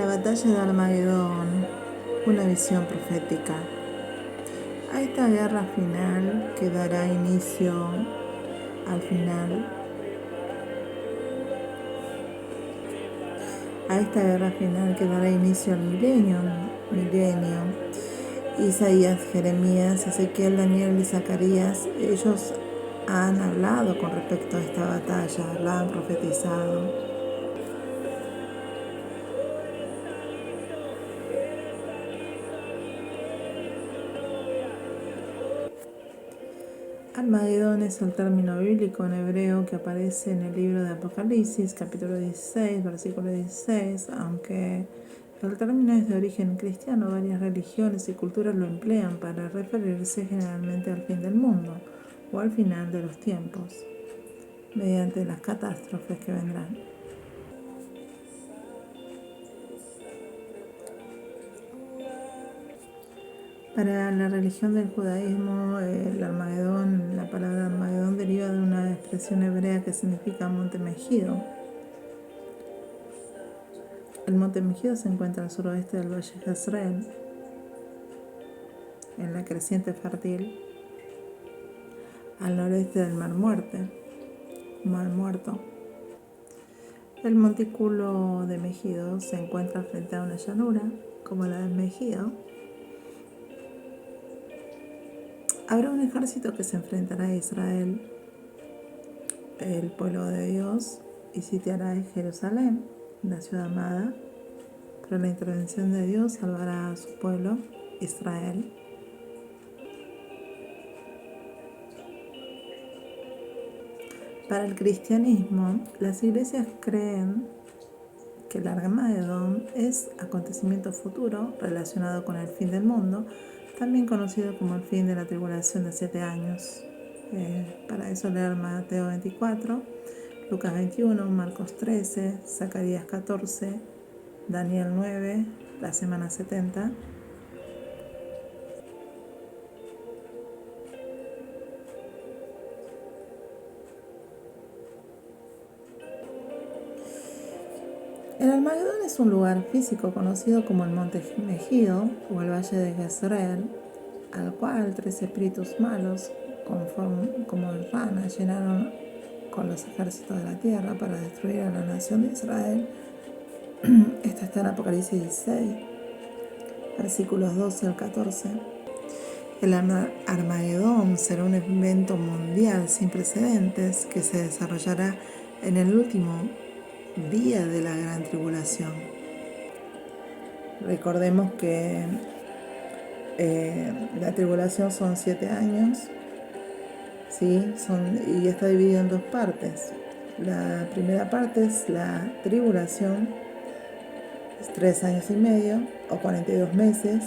La batalla de Armagedón, una visión profética. A esta guerra final que dará inicio al final. A esta guerra final que dará inicio al milenio. Isaías, Jeremías, Ezequiel, Daniel y Zacarías, ellos han hablado con respecto a esta batalla, la han profetizado. Armagedón es el término bíblico en hebreo que aparece en el libro de Apocalipsis, capítulo 16, versículo 16, aunque el término es de origen cristiano, varias religiones y culturas lo emplean para referirse generalmente al fin del mundo o al final de los tiempos, mediante las catástrofes que vendrán. Para la religión del judaísmo, el Armagedón, la palabra Armagedón deriva de una expresión hebrea que significa monte Megido. El monte Megido se encuentra al suroeste del valle Jezreel, en la creciente fértil, al noreste del Mar Muerto. El montículo de Megido se encuentra frente a una llanura, como la del Megido. Habrá un ejército que se enfrentará a Israel, el pueblo de Dios, y sitiará a Jerusalén, la ciudad amada, pero la intervención de Dios salvará a su pueblo, Israel. Para el cristianismo, las iglesias creen que el Armagedón es acontecimiento futuro relacionado con el fin del mundo, también conocido como el fin de la tribulación de 7 años. Para eso leer Mateo 24, Lucas 21, Marcos 13, Zacarías 14, Daniel 9, la semana 70. El Armagedón es un lugar físico conocido como el Monte Megido o el Valle de Jezreel, al cual 3 espíritus malos, como ranas, llenaron con los ejércitos de la tierra para destruir a la nación de Israel. Esto está en Apocalipsis 16, versículos 12 al 14. El Armagedón será un evento mundial sin precedentes que se desarrollará en el último día de la gran tribulación. Recordemos que la tribulación son 7 años, ¿sí? Y está dividido en 2 partes. La primera parte es la tribulación, es 3 años y medio o 42 meses.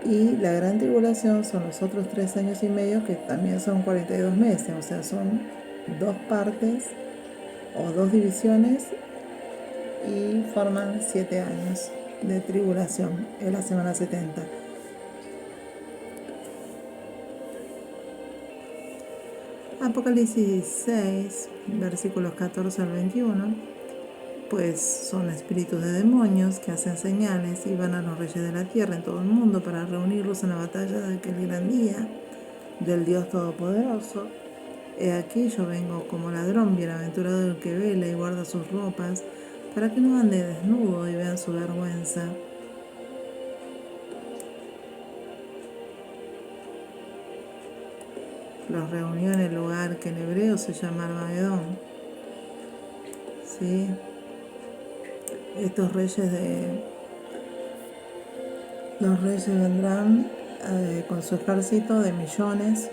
Y la gran tribulación son los otros 3 años y medio, que también son 42 meses. O sea, son 2 partes o 2 divisiones y forman 7 años de tribulación en la semana 70. Apocalipsis 16, versículos 14 al 21, pues son espíritus de demonios que hacen señales y van a los reyes de la tierra en todo el mundo para reunirlos en la batalla de aquel gran día del Dios Todopoderoso. He aquí yo vengo como ladrón, bienaventurado el que vela y guarda sus ropas, para que no ande desnudo y vean su vergüenza. Los reunió en el lugar que en hebreo se llama Armagedón. ¿Sí? Estos los reyes vendrán con su ejército de millones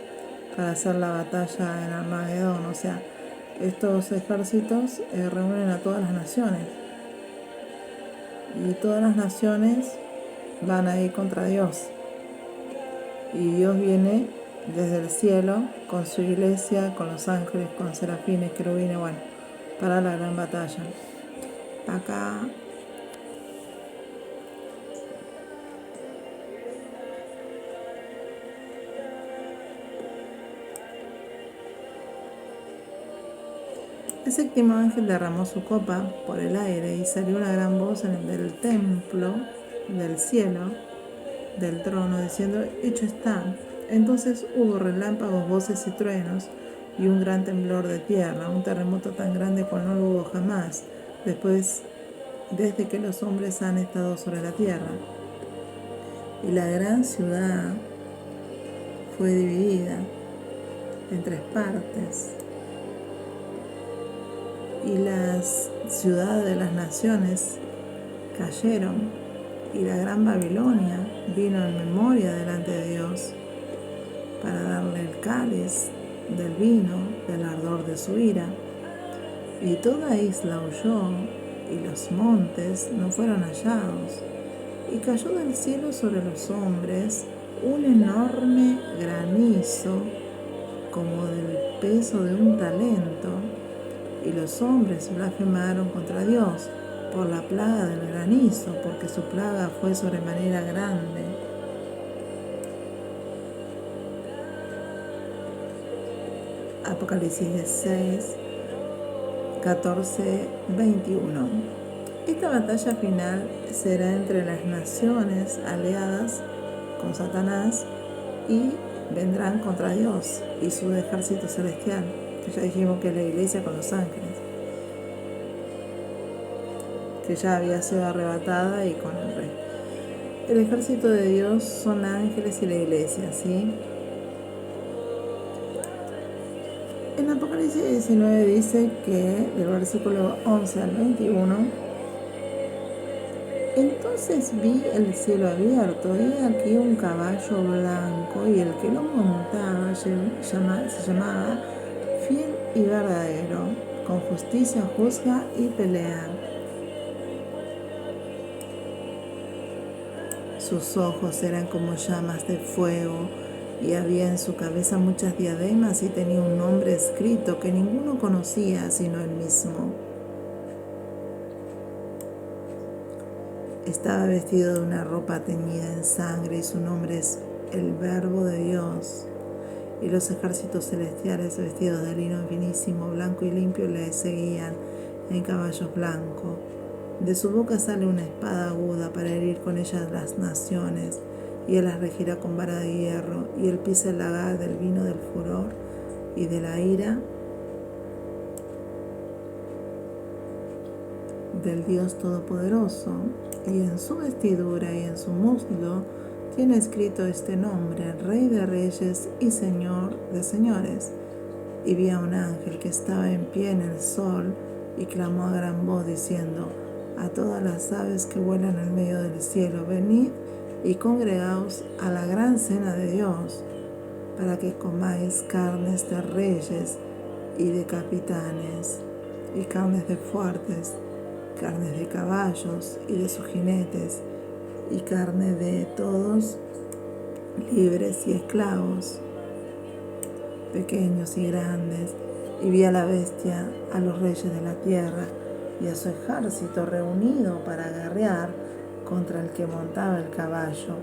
para hacer la batalla en Armagedón. O sea, estos ejércitos reúnen a todas las naciones. Y todas las naciones van a ir contra Dios. Y Dios viene desde el cielo con su iglesia, con los ángeles, con serafines, querubines, bueno, para la gran batalla. Acá El séptimo ángel derramó su copa por el aire y salió una gran voz del templo, del cielo, del trono, diciendo: hecho está. Entonces hubo relámpagos, voces y truenos, y un gran temblor de tierra, un terremoto tan grande cual no lo hubo jamás, desde que los hombres han estado sobre la tierra. Y la gran ciudad fue dividida en 3 partes, y las ciudades de las naciones cayeron, y la gran Babilonia vino en memoria delante de Dios para darle el cáliz del vino del ardor de su ira. Y toda isla huyó, y los montes no fueron hallados. Y cayó del cielo sobre los hombres un enorme granizo, como del peso de un talento, y los hombres blasfemaron contra Dios por la plaga del granizo, porque su plaga fue sobremanera grande. Apocalipsis 16, 14, 21. Esta batalla final será entre las naciones aliadas con Satanás y vendrán contra Dios y su ejército celestial, que ya dijimos que es la iglesia con los ángeles, que ya había sido arrebatada, y con el rey. El ejército de Dios son ángeles y la iglesia, ¿sí? En Apocalipsis 19 dice que, del versículo 11 al 21, entonces vi el cielo abierto, y aquí un caballo blanco, y el que lo montaba se llamaba Fiel y Verdadero, con justicia juzga y pelea. Sus ojos eran como llamas de fuego, y había en su cabeza muchas diademas, y tenía un nombre escrito que ninguno conocía sino él mismo. Estaba vestido de una ropa teñida en sangre, y su nombre es el Verbo de Dios. Y los ejércitos celestiales, vestidos de lino finísimo, blanco y limpio, le seguían en caballos blancos. De su boca sale una espada aguda para herir con ella las naciones, y él las regirá con vara de hierro, y él pisa el lagar del vino del furor y de la ira del Dios Todopoderoso, y en su vestidura y en su muslo tiene escrito este nombre: Rey de Reyes y Señor de Señores. Y vi a un ángel que estaba en pie en el sol, y clamó a gran voz diciendo a todas las aves que vuelan en medio del cielo: venid y congregaos a la gran cena de Dios, para que comáis carnes de reyes y de capitanes, y carnes de fuertes, carnes de caballos y de sus jinetes, y carne de todos, libres y esclavos, pequeños y grandes. Y vi a la bestia, a los reyes de la tierra y a su ejército reunido para guerrear contra el que montaba el caballo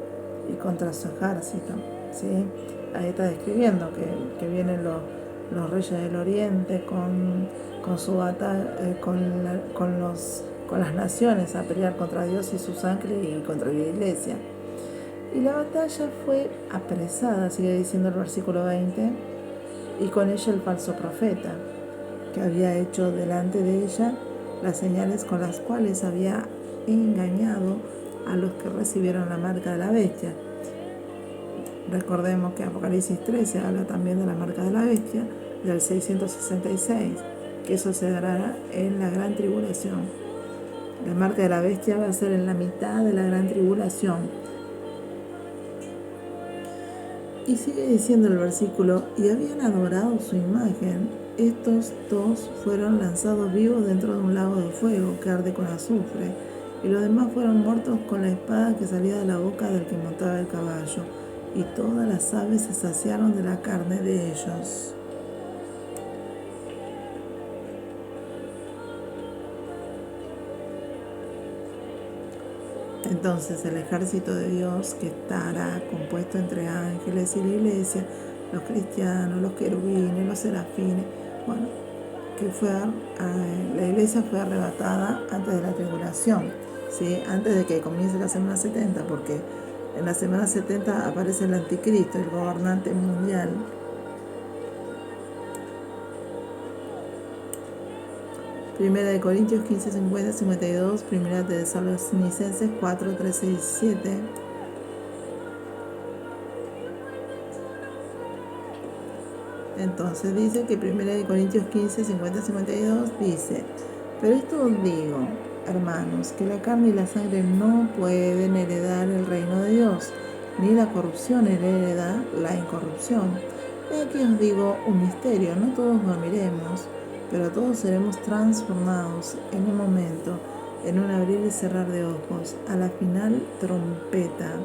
y contra su ejército, ¿sí? Ahí está describiendo que vienen los reyes del oriente con su batalla, con las naciones a pelear contra Dios y sus ángeles y contra la iglesia. Y la batalla fue apresada, sigue diciendo el versículo 20, y con ella el falso profeta, que había hecho delante de ella las señales con las cuales había engañado a los que recibieron la marca de la bestia. Recordemos que Apocalipsis 13 habla también de la marca de la bestia, del 666, que eso se dará en la gran tribulación. La marca de la bestia va a ser en la mitad de la gran tribulación. Y sigue diciendo el versículo: y habían adorado su imagen. Estos dos fueron lanzados vivos dentro de un lago de fuego que arde con azufre, y los demás fueron muertos con la espada que salía de la boca del que montaba el caballo, y todas las aves se saciaron de la carne de ellos. Entonces el ejército de Dios, que estará compuesto entre ángeles y la iglesia, los cristianos, los querubines, los serafines, la iglesia fue arrebatada antes de la tribulación, ¿sí? Antes de que comience la semana 70, porque en la semana 70 aparece el anticristo, el gobernante mundial. Primera de Corintios 15, 50, 52, Primera de Tesalonicenses 4, 13 y 17. Entonces dice que 1 Corintios 15, 50, 52 dice: pero esto os digo, hermanos, que la carne y la sangre no pueden heredar el reino de Dios, ni la corrupción hereda la incorrupción. Y aquí os digo un misterio: no todos dormiremos, pero todos seremos transformados en un momento, en un abrir y cerrar de ojos, a la final trompeta.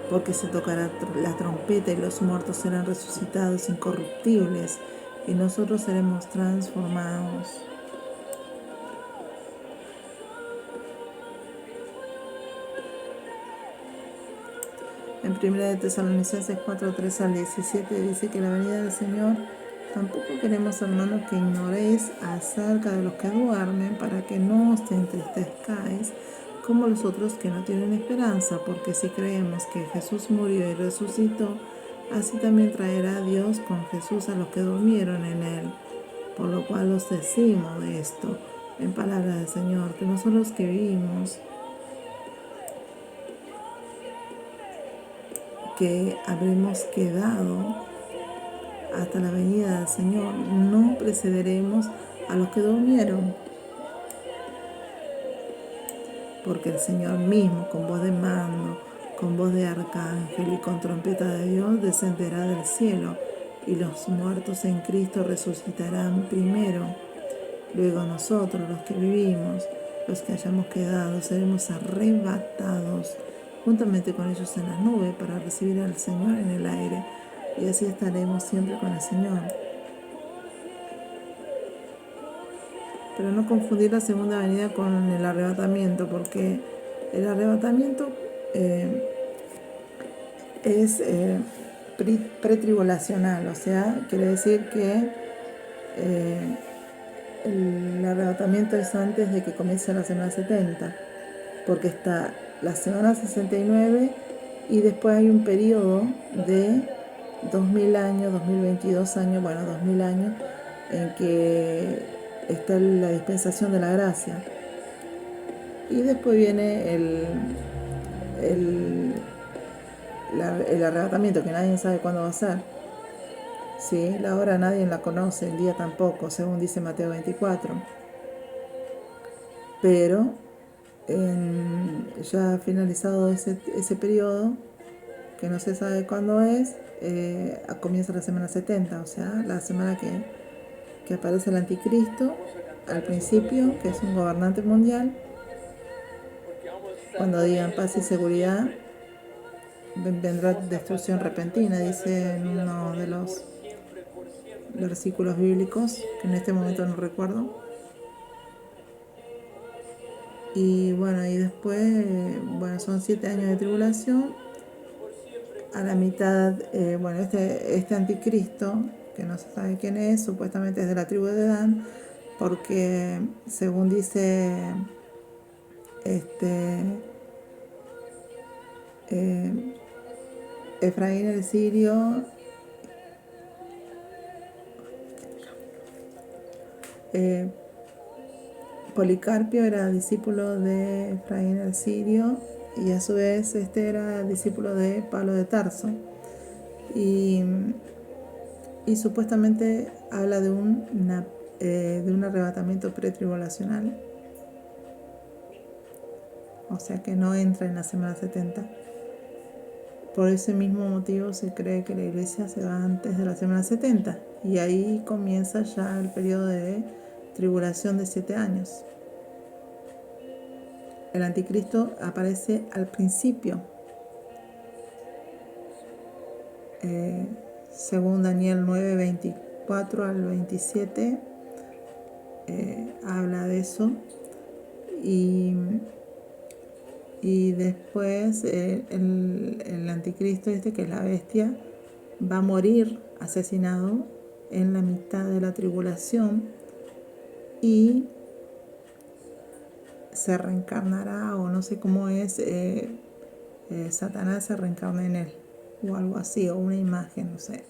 Porque se tocará la trompeta y los muertos serán resucitados incorruptibles y nosotros seremos transformados. En 1 de Tesalonicenses 4, 13 al 17 dice que la venida del Señor: tampoco queremos, hermanos, que ignoréis acerca de los que duermen, para que no os entristezcáis como los otros que no tienen esperanza, porque si creemos que Jesús murió y resucitó, así también traerá Dios con Jesús a los que durmieron en él. Por lo cual os decimos esto, en palabra del Señor, que nosotros que vivimos, que habremos quedado hasta la venida del Señor, no precederemos a los que durmieron. Porque el Señor mismo, con voz de mando, con voz de arcángel y con trompeta de Dios, descenderá del cielo, y los muertos en Cristo resucitarán primero. Luego nosotros, los que vivimos, los que hayamos quedado, seremos arrebatados juntamente con ellos en las nubes para recibir al Señor en el aire, y así estaremos siempre con el Señor. Pero no confundir la segunda venida con el arrebatamiento, porque el arrebatamiento es pretribulacional, o sea, quiere decir que el arrebatamiento es antes de que comience la semana 70, porque está la semana 69 y después hay un periodo de 2000 años, 2022 años, 2000 años, en que está la dispensación de la gracia. Y después viene el arrebatamiento, que nadie sabe cuándo va a ser. ¿Sí? La hora nadie la conoce, el día tampoco, según dice Mateo 24. Pero ya finalizado ese periodo, que no se sabe cuándo es, comienza la semana 70, o sea, la semana que aparece el anticristo al principio, que es un gobernante mundial. Cuando digan paz y seguridad, vendrá destrucción repentina, dice en uno de los versículos bíblicos, que en este momento no recuerdo. Y y después, son 7 años de tribulación. A la mitad, este anticristo, que no se sabe quién es, supuestamente es de la tribu de Dan, porque según dice Efraín el sirio, Policarpio era discípulo de Efraín el sirio, y a su vez era discípulo de Pablo de Tarso, y supuestamente habla de un arrebatamiento pretribulacional, o sea que no entra en la semana 70. Por ese mismo motivo se cree que la iglesia se va antes de la semana 70, y ahí comienza ya el periodo de tribulación de 7 años. El anticristo aparece al principio, según Daniel 9, 24 al 27, habla de eso. Y después el anticristo que es la bestia, va a morir asesinado en la mitad de la tribulación y se reencarnará, o no sé cómo es, Satanás se reencarna en él, o algo así, o una imagen, no sé.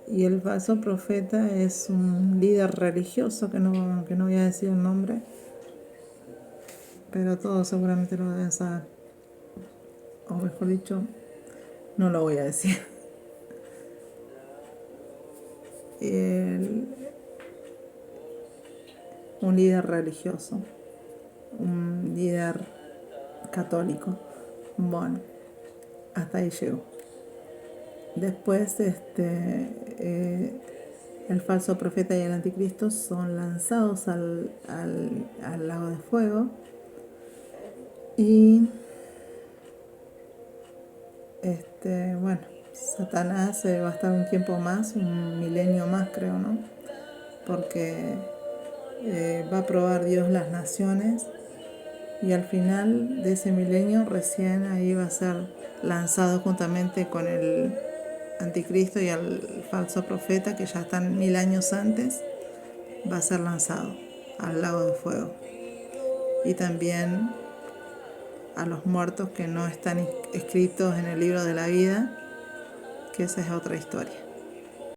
Y el falso profeta es un líder religioso, que no voy a decir el nombre, pero todos seguramente lo deben saber. O mejor dicho, no lo voy a decir. Un líder religioso, un líder católico. Bueno, hasta ahí llegó. Después, el falso profeta y el anticristo son lanzados al lago de fuego y bueno, Satanás va a estar un tiempo más, un milenio más creo, ¿no? Porque va a probar Dios las naciones y al final de ese milenio recién ahí va a ser lanzado juntamente con el anticristo y al falso profeta, que ya están 1000 años antes, va a ser lanzado al lago de fuego. Y también a los muertos que no están escritos en el libro de la vida, que esa es otra historia.